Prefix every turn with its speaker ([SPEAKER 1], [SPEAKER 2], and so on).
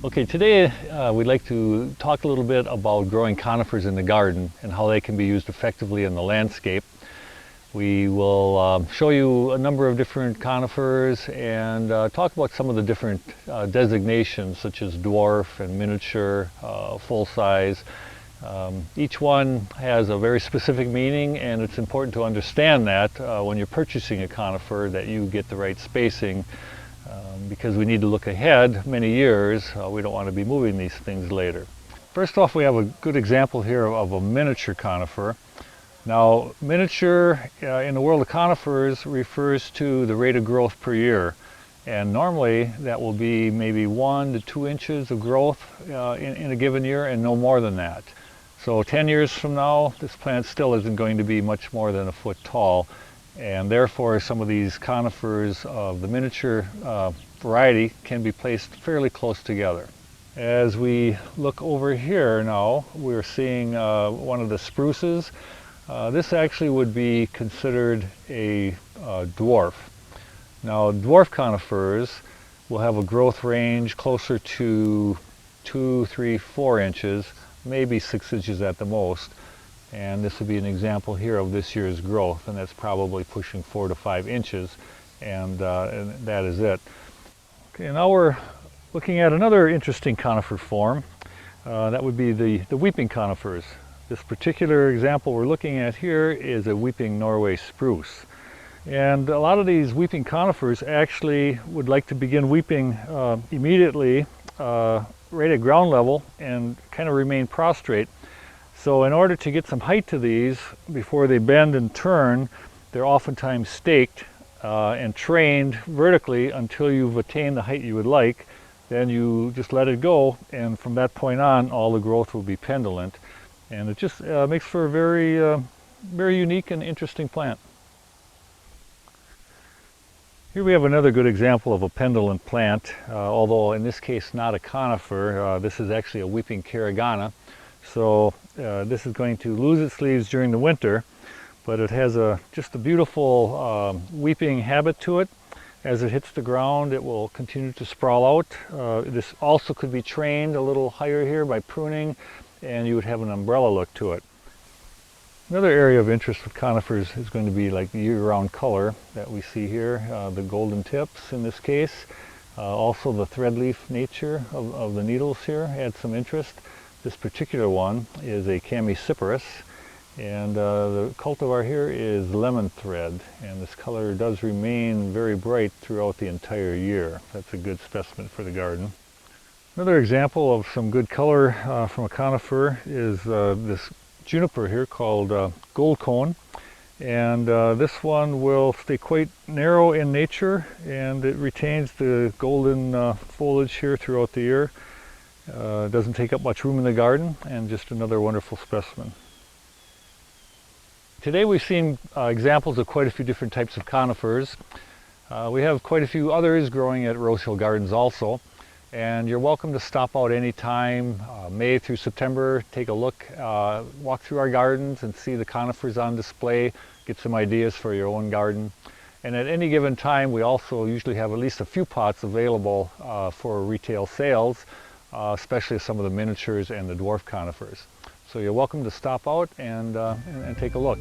[SPEAKER 1] Okay, today we'd like to talk a little bit about growing conifers in the garden and how they can be used effectively in the landscape. We will show you a number of different conifers and talk about some of the different designations such as dwarf and miniature, full size. Each one has a very specific meaning, and it's important to understand that when you're purchasing a conifer that you get the right spacing. Because we need to look ahead many years. We don't want to be moving these things later. First off, we have a good example here of a miniature conifer. Now, miniature in the world of conifers refers to the rate of growth per year. And normally that will be maybe 1 to 2 inches of growth in a given year, and no more than that. So 10 years from now, this plant still isn't going to be much more than a foot tall. And therefore some of these conifers of the miniature variety can be placed fairly close together. As we look over here now, we're seeing one of the spruces. This actually would be considered a dwarf. Now, dwarf conifers will have a growth range closer to 2, 3, 4 inches, maybe 6 inches at the most. And this would be an example here of this year's growth, and that's probably pushing 4 to 5 inches, and that is it. Okay, now we're looking at another interesting conifer form. That would be the weeping conifers. This particular example we're looking at here is a weeping Norway spruce. And a lot of these weeping conifers actually would like to begin weeping immediately, right at ground level, and kind of remain prostrate. So in order to get some height to these before they bend and turn, they're oftentimes staked and trained vertically until you've attained the height you would like. Then you just let it go, and from that point on, all the growth will be pendulant. And it just makes for a very unique and interesting plant. Here we have another good example of a pendulant plant, although in this case not a conifer. This is actually a weeping Gana. So this is going to lose its leaves during the winter, but it has just a beautiful weeping habit to it. As it hits the ground, it will continue to sprawl out. This also could be trained a little higher here by pruning, and you would have an umbrella look to it. Another area of interest with conifers is going to be like the year-round color that we see here, the golden tips in this case. Also the thread leaf nature of the needles here adds some interest. This particular one is a Chamaecyparis, and the cultivar here is lemon thread, and this color does remain very bright throughout the entire year. That's a good specimen for the garden. Another example of some good color from a conifer is this juniper here called gold cone, and this one will stay quite narrow in nature, and it retains the golden foliage here throughout the year. Doesn't take up much room in the garden, and just another wonderful specimen. Today we've seen examples of quite a few different types of conifers. We have quite a few others growing at Rose Hill Gardens also, and you're welcome to stop out anytime, May through September, take a look, walk through our gardens and see the conifers on display, get some ideas for your own garden. And at any given time we also usually have at least a few pots available for retail sales, especially some of the miniatures and the dwarf conifers. So you're welcome to stop out and take a look.